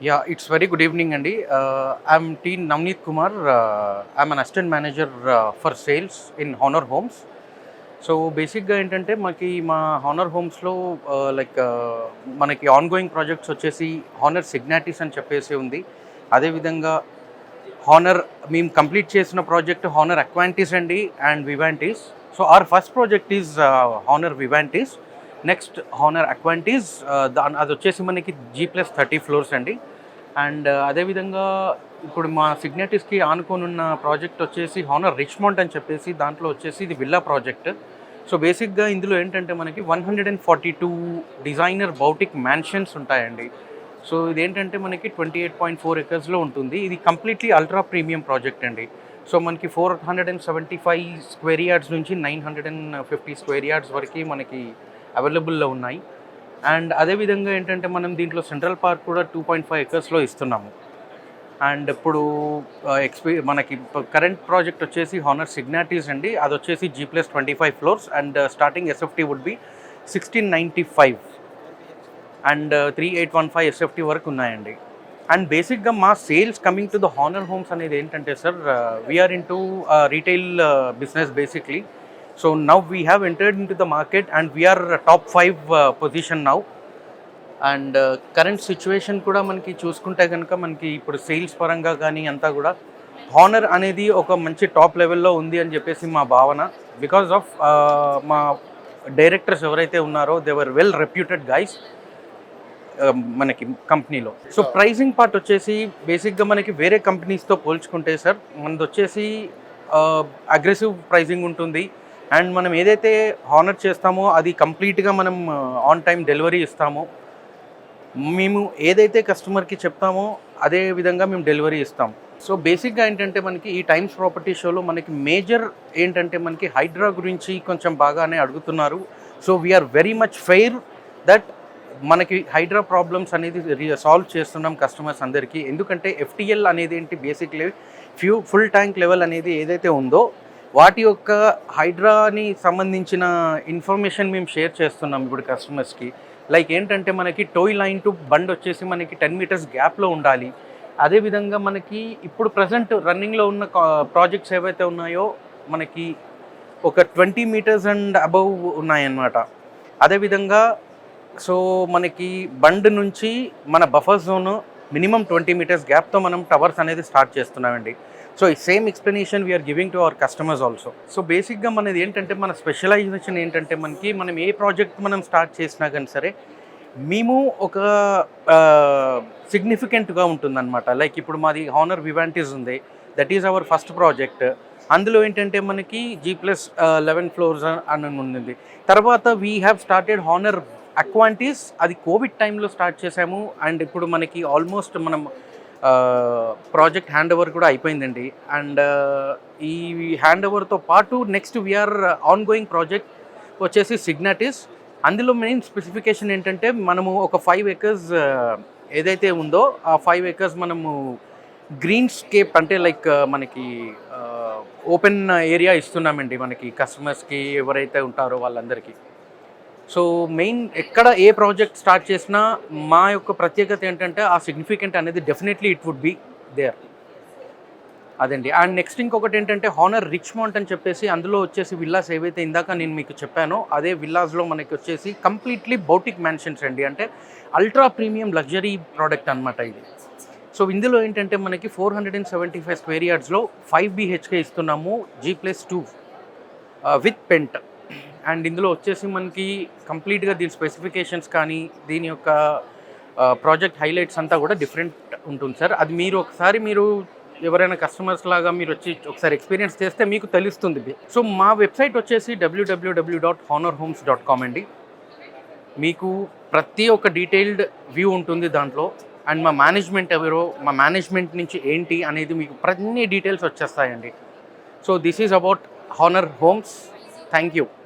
Yeah, it's very good evening, Andy. I'm T. Navneet Kumar. I'm an assistant manager for sales in Honor Homes. So బేసిక్గా ఏంటంటే మా honour హోమ్స్లో like మనకి ongoing projects వచ్చేసి హానర్ సిగ్నాటిస్ అని చెప్పేసి ఉంది. అదేవిధంగా హానర్ మేము కంప్లీట్ చేసిన ప్రాజెక్ట్ హానర్ అక్వాంటిస్ అండి and Vivantis. So our first project is Honer Vivantis. Next Honer Aquantis, అది వచ్చేసి మనకి G+30 ఫ్లోర్స్ అండి. అండ్ అదేవిధంగా ఇప్పుడు మా సిగ్నేటిస్కి ఆనుకోనున్న ప్రాజెక్ట్ వచ్చేసి హానర్ రిచ్మండ్ అని చెప్పేసి, దాంట్లో వచ్చేసి ఇది విల్లా ప్రాజెక్ట్. సో బేసిక్గా ఇందులో ఏంటంటే మనకి 142 డిజైనర్ బౌటిక్ మ్యాన్షన్స్ ఉంటాయండి. సో ఇదేంటంటే మనకి 28.4 ఎకర్స్లో ఉంటుంది. ఇది కంప్లీట్లీ అల్ట్రా ప్రీమియం ప్రాజెక్ట్ అండి. సో మనకి 475 స్క్వేర్ యార్డ్స్ నుంచి 950 స్క్వేర్ యార్డ్స్ వరకు మనకి అవైలబుల్లో ఉన్నాయి. అండ్ అదేవిధంగా ఏంటంటే మనం దీంట్లో సెంట్రల్ పార్క్ కూడా 2.5 ఎకర్స్లో ఇస్తున్నాము. అండ్ ఇప్పుడు మనకి కరెంట్ ప్రాజెక్ట్ వచ్చేసి హానర్ సిగ్నాటిస్ అండి. అది వచ్చేసి G+25 floors and starting SFT would be 1695 and 3815 SFT వరకు ఉన్నాయండి. అండ్ బేసిక్గా మా sales coming to the Honer Homes అనేది ఏంటంటే sir, we are in to retail business basically. So now we have entered into the market and we are top 5 position now. And current situation కూడా మనకి చూసుకుంటే కనుక మనకి ఇప్పుడు సేల్స్ పరంగా కానీ అంతా కూడా హానర్ అనేది ఒక మంచి టాప్ లెవెల్లో ఉంది అని చెప్పేసి మా భావన. బికాజ్ ఆఫ్ మా డైరెక్టర్స్ ఎవరైతే ఉన్నారో they were well reputed guys మనకి కంపెనీలో. సో ప్రైసింగ్ పార్ట్ వచ్చేసి బేసిక్గా మనకి వేరే కంపెనీస్తో పోల్చుకుంటే సార్, మనది వచ్చేసి అగ్రెసివ్ ప్రైసింగ్ ఉంటుంది. అండ్ మనం ఏదైతే హానర్ చేస్తామో అది కంప్లీట్గా మనం ఆన్ టైం డెలివరీ ఇస్తాము. మేము ఏదైతే కస్టమర్కి చెప్తామో అదే విధంగా మేము డెలివరీ ఇస్తాం. సో బేసిక్గా ఏంటంటే మనకి ఈ టైమ్స్ ప్రాపర్టీ షోలో మనకి మేజర్ ఏంటంటే మనకి హైడ్రా గురించి కొంచెం బాగానే అడుగుతున్నారు. So we are very much fair that మనకి హైడ్రా ప్రాబ్లమ్స్ అనేది సాల్వ్ చేస్తున్నాం కస్టమర్స్ అందరికీ. ఎందుకంటే FTL అనేది ఏంటి, బేసిక్లీ ఫుల్ ట్యాంక్ లెవెల్ అనేది ఏదైతే ఉందో వాటి యొక్క హైడ్రాని సంబంధించిన ఇన్ఫర్మేషన్ మేము షేర్ చేస్తున్నాం ఇప్పుడు కస్టమర్స్కి. లైక్ ఏంటంటే మనకి టోయ్ లైన్ టు బండ్ వచ్చేసి మనకి 10 మీటర్స్ గ్యాప్లో ఉండాలి. అదేవిధంగా మనకి ఇప్పుడు ప్రజెంట్ రన్నింగ్లో ఉన్న ప్రాజెక్ట్స్ ఏవైతే ఉన్నాయో మనకి ఒక 20 మీటర్స్ అండ్ అబవ్ ఉన్నాయన్నమాట. అదేవిధంగా సో మనకి బండ్ నుంచి మన బఫర్ జోన్ మినిమం 20 మీటర్స్ గ్యాప్తో మనం టవర్స్ అనేది స్టార్ట్ చేస్తున్నామండి. సో ఈ same explanation we are giving to our customers also. So బేసిక్గా మనది ఏంటంటే మన స్పెషలైజేషన్ ఏంటంటే మనం ఏ ప్రాజెక్ట్ మనం స్టార్ట్ చేసినా కానీ సరే మేము ఒక సిగ్నిఫికెంట్గా ఉంటుందన్నమాట. లైక్ ఇప్పుడు మాది హానర్ వివాంటిస్ ఉంది, that is our first project. అందులో ఏంటంటే మనకి G+11 ఫ్లోర్స్ అని ఉంది. తర్వాత we have started honour Aquantis, అది కోవిడ్ టైంలో స్టార్ట్ చేసాము. అండ్ ఇప్పుడు మనకి ఆల్మోస్ట్ మనం ప్రాజెక్ట్ హ్యాండ్ ఓవర్ కూడా అయిపోయిందండి. అండ్ ఈ హ్యాండ్ ఓవర్తో పాటు next we are on going project వచ్చేసి సిగ్నాటిస్. అందులో మెయిన్ స్పెసిఫికేషన్ ఏంటంటే మనము ఒక 5 ఎకర్స్ ఏదైతే ఉందో ఆ 5 ఎకర్స్ మనము గ్రీన్ స్కేప్ అంటే లైక్ మనకి ఓపెన్ ఏరియా ఇస్తున్నామండి మనకి కస్టమర్స్కి ఎవరైతే ఉంటారో వాళ్ళందరికీ. సో మెయిన్ ఎక్కడ ఏ ప్రాజెక్ట్ స్టార్ట్ చేసినా మా యొక్క ప్రత్యేకత ఏంటంటే ఆ సిగ్నిఫికెంట్ అనేది definitely it would be there, అదండి. అండ్ నెక్స్ట్ ఇంకొకటి ఏంటంటే హానర్ రిచ్మండ్ అని చెప్పేసి అందులో వచ్చేసి విల్లాస్ ఏవైతే ఇందాక నేను మీకు చెప్పానో అదే విల్లాస్లో మనకి వచ్చేసి కంప్లీట్లీ బౌటిక్ మ్యాన్షన్స్ అండి. అంటే అల్ట్రా ప్రీమియం లగ్జరీ ప్రోడక్ట్ అనమాట ఇది. సో ఇందులో ఏంటంటే మనకి 475 స్క్వేర్ యార్డ్స్లో 5 BHK ఇస్తున్నాము, G+2 విత్ పెంట్. అండ్ ఇందులో వచ్చేసి మనకి కంప్లీట్గా దీని స్పెసిఫికేషన్స్ కానీ దీని యొక్క ప్రాజెక్ట్ హైలైట్స్ అంతా కూడా డిఫరెంట్ ఉంటుంది సార్. అది మీరు ఎవరైనా కస్టమర్స్ లాగా మీరు వచ్చి ఒకసారి ఎక్స్పీరియన్స్ చేస్తే మీకు తెలుస్తుంది. సో మా వెబ్సైట్ వచ్చేసి www.honorhomes.com అండి. మీకు ప్రతి ఒక్క డీటెయిల్డ్ వ్యూ ఉంటుంది దాంట్లో. అండ్ మా మేనేజ్మెంట్ ఎవరో, మా మేనేజ్మెంట్ నుంచి ఏంటి అనేది మీకు ప్రతి డీటెయిల్స్ వచ్చేస్తాయండి. So this is about Honer Homes. Thank you.